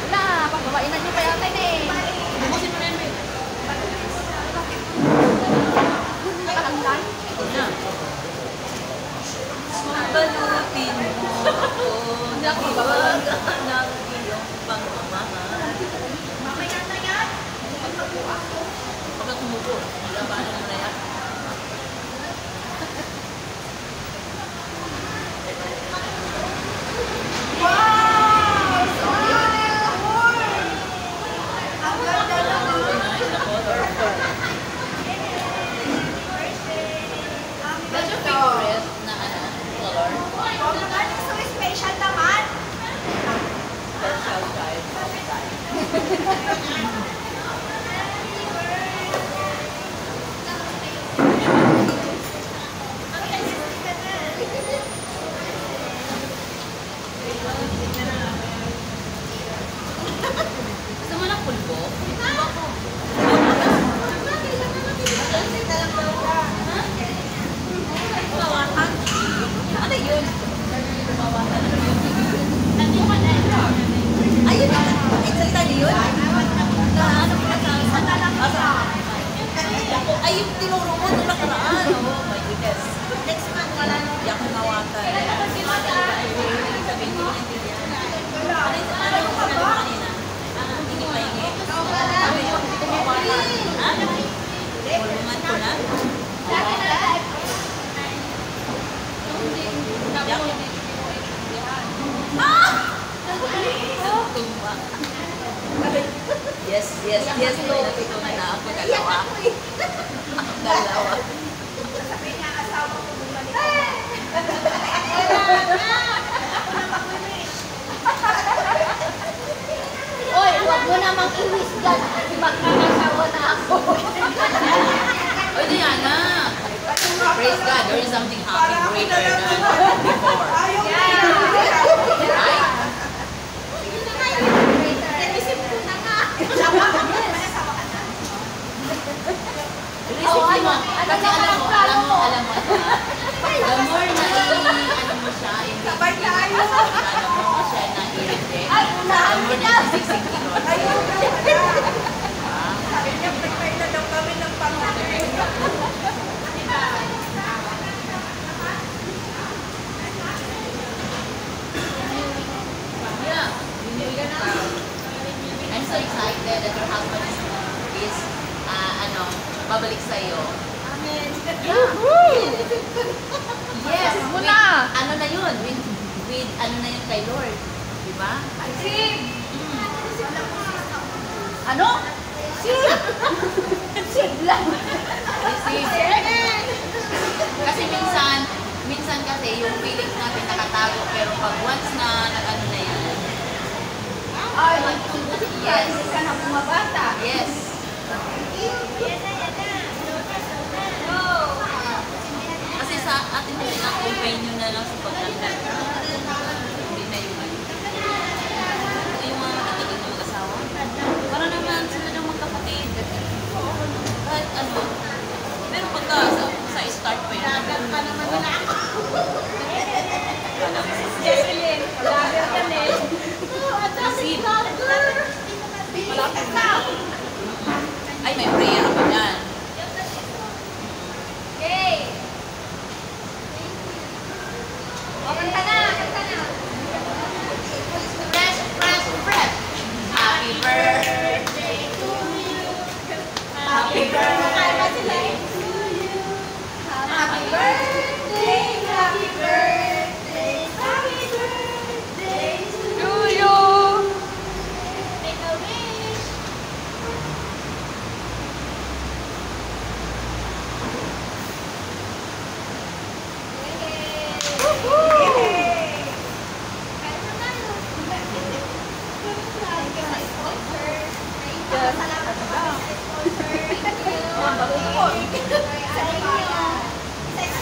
Wala, pagbabain na nyo pa yata eh. Bukusin mo na yun, babe. Nakalantan? Balutin mo ako. Nakiwag ng iyong pagmamahal. Mamaya na yan. Pagka tumubo, labanan mo na yan. Wow! So beautiful! Ang ganda naman. What's your favorite na color? Oh, naman, so special naman. Special type of type. Gusto mo ng pulbo? Bawasan. Ano yun? Bawasan. Ayun na. Salita niyo yun? Ano po ay, yung tinuro mo nung nakaraan. Oh my goodness. Next month, wala na. Hindi ako mawatan. Sabihin ko na hindi yan. Ano yung kanina? Hindi pahingi. Sabi ko, hindi ko mawatan. Ha? Tulungan ko na? Tumba. Yes, yes, yes. May natutunan na ako. Dalawa. Dalawa. Sabi niya, asawa ko bumalik. Oy, huwag mo namang i-wish dyan. Magkakasawa na ako. Oy, Diana. Praise God. There is something happy greater than before. Right? Naisip ko na nga. Isipin mo. Kasi alam mo, the more na ano mo siya, Sabay tayo. ano mo siya na i-reject, Ay, the unahan more kita. na isisiksik ni Lord. Sabi niya, prepare na daw kami ng pangalaman. Yeah. I'm so excited that your husband is babalik sa iyo. Amen. Yes. Muna. Ano na yun? With ano na yun kay Lord. Diba? Sim! Ano? Sim! Sim lang. Receive. Kasi minsan kasi yung feelings natin nakatago pero pag once na nag-ano na yan. Ay, Yes. ka na bumabata. Yes. Kasi sa atin kasi na-compare nyo na lang sa pagtanda. Hindi na yung ano. Yung mga katulad ng mag-asawa. Para naman sila ng magkapatid. Kahit ano. Pero pagka sa start pa yun. Ka naman nila ako. Jesselyn, vlogger ka na eh. Receive. Malapit na. Ay, may prayer ako dyan. Okay. O, kanta na, kanta na. Fresh, fresh, fresh. Happy birthday to you. Happy birthday to you. Happy birthday, happy birthday, happy birthday to you. Make a wish. Salamat sa sponsor. Thank you. Sa inyo. Thank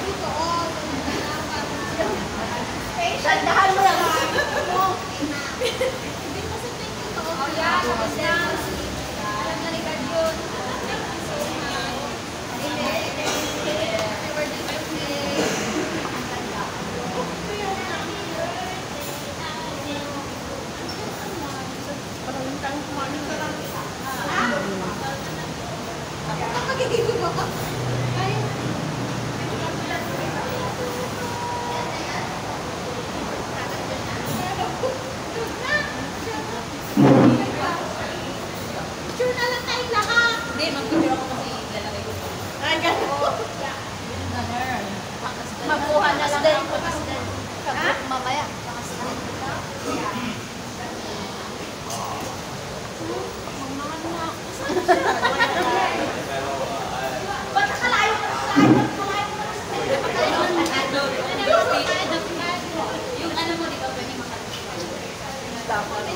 you to all. Dandahan mo lang. Hindi kasi thank you to all. Oh, yeah. Alam na ni God yun. Thank you so much. Happy birthday. Sure na lang tayong lahat. Hindi, mag-video ako kasi lalagay ko. Ay, gano'n. Makuha na lang ang kabuk mamaya. Ba't nakalayo ka sa akin? Yung ano mo, di ba, pwede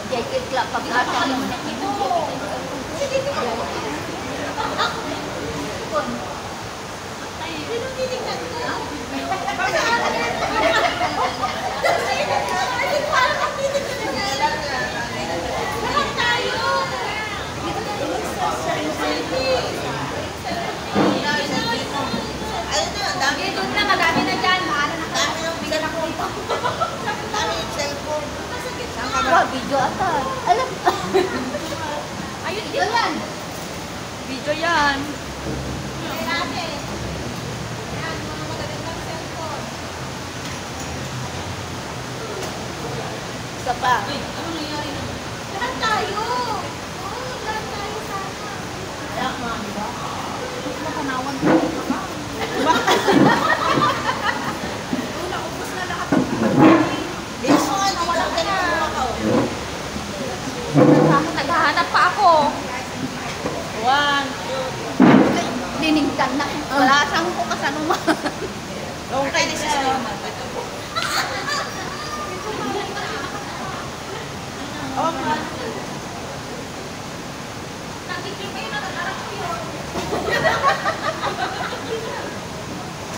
Jacket lang pag-asa mo. Sino titignan ko? Lahat tayo. Ayun na, ang dami. Doon na, madami na dyan. Maano na ka. Dami yung bigat ako. Dami yung cellphone. Wow, video ata. Alam. Ayun, dito yan. Video yan. Dati. Yan, mga magagandang cellphone. Isa pa. Uy, anong nangyari na? Lahat tayo. Oo, lahat tayo sana. Kaya, mami ba? Nakanawan ko. Bilis mo nga, di lang ganito kumakaw. Naghahanap pa ako. 1, 2. Liningtan na. Wala siyang ko kasanuma. Long time na siya. Oh, man. Nakikita kayo na nag-arap ko yun.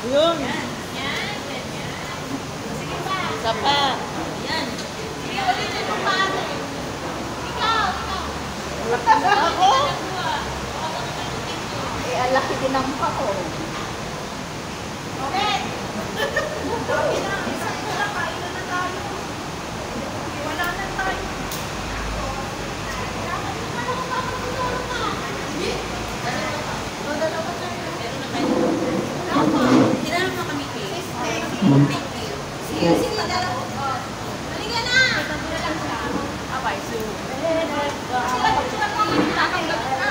Yun. Yan, ganyan. Sige pa. Isa pa. Yan. Sige, ulitin mo pa. Ikaw. Ako? Eh, alaki din ang mukha ko. Okay. Okay na, isang oras, kain na tayo. Wala na tayo. Tinanong mo kami, please. Thank you. Sige, sige, dalawa. Halika na. Okay, so. Sila, pagsulat mo. Tatanggap na.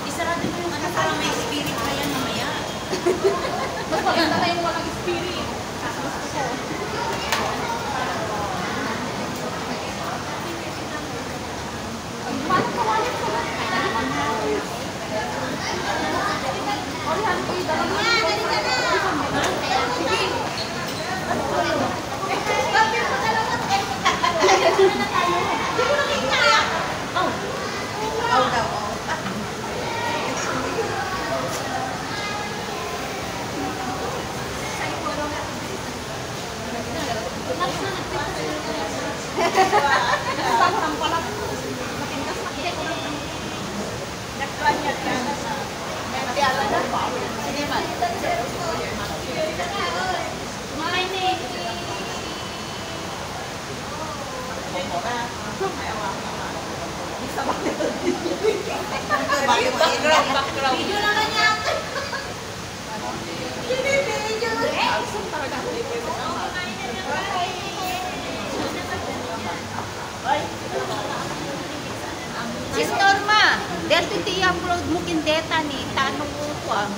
Isarado mo yung ano para may spirit pa yan mamaya. Mas maganda na yung walang spirit. Oh, daw. Background. Video na kanya. Video. Sis Norma, dahil ito i-upload mo kindeta ni tanong ko ko ah.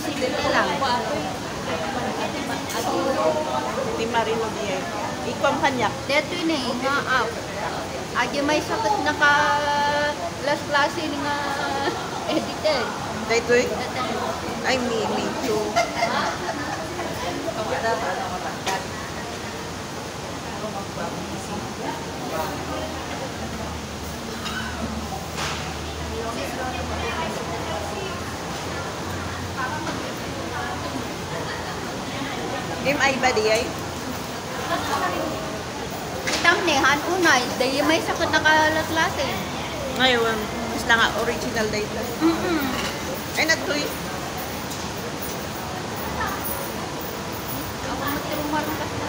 Sige lang. Di Marino Diego. Ikwam kanyak. Dito yun eh, nga up. Agi may sakit na ka last klase ni nga editor. Dito eh? Ay, me too. Im ay ba di ay? Kita lang ni han unay, dahil may sakit na kalaslasi. Ngayon, mas lang nga original date. Ay, nagtuloy. Ako matirong kasi na.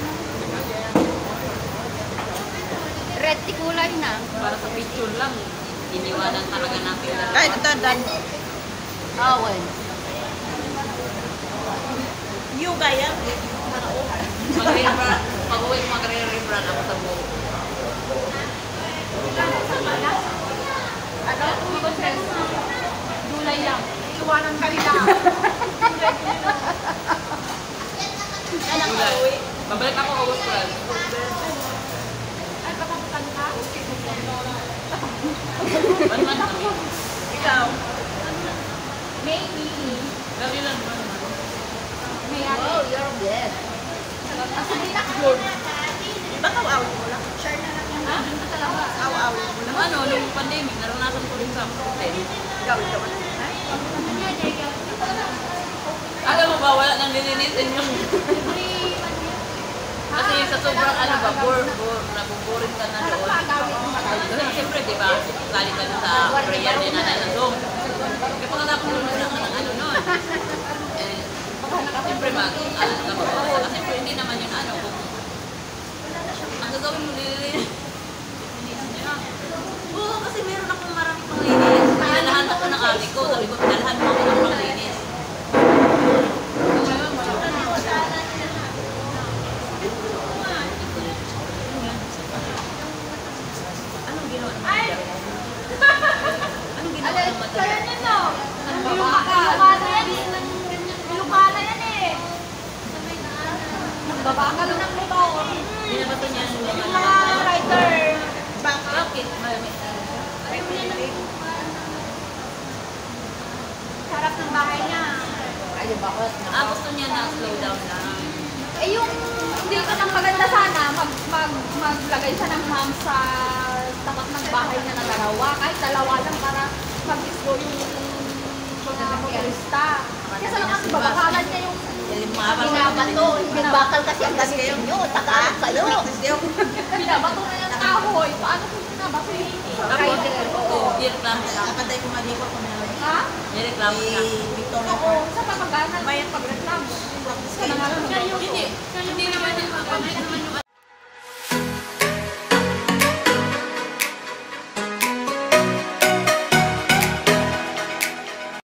Red ti kulay na. Para sa picture lang. Iniwanan talaga natin. Ay, dan. Awan. You gaya. Pag-uwi magre-rebrand ako sa buhok. Ano? Gulay lang. Iwanan ka nila. Gulay. Babalik ako August 12. Ay, papaputan ka? One month kami. Ikaw. Maybe. Lagi lang. May Oh, you're blessed. Good. Baka awit mo lang. Ha? Awit mo lang. Ano, nung pandemic, naranasan ko rin sa hotel. Gawin ka ba? Alam mo ba, wala nang nilinisin yung... Kasi sa sobrang ano ba, nabuboring ka na doon. Kasi siyempre, di ba, lali ka na sa prayer din na sa Zoom. Kaya pagkatapos mo na ng ano nun. Eh, siyempre ano ka ba, kasi siyempre hindi naman yung ano, kung ang gagawin mo, nililinis. Oo, kasi meron akong maraming panglinis. Pinalahan ako ng ate ko, sabi ko, pinalahan mo ako ng panglinis. Anong ginawa ng mother? Anong ginawa ng mother? Kaya niya no? Ilukana yan eh. Ilukana yan eh. Nagbabakal ng motor. Binabato niya ng Yung mga mga rider. bakit? Sarap ng bahay niya. Ay, bakit? Gusto niya na slow down lang. Eh yung hindi ka nang maganda sana, maglagay siya ng ma'am sa tapat ng bahay niya na dalawa. Kahit dalawa lang para mag-slow yung mga motorista. Kasi lang ang babakalan niya yung Binabato. Nagbakal kasi ang gamit ninyo. Tagalog kayo. binabato na yung kahoy. Paano kung binabato yung Tapos, rider? nireklamo siya. Kapatay ko maligo ko na. Ha? Nireklamo siya. Victoria Oo, sa pamaganan may pagreklamo. Hindi,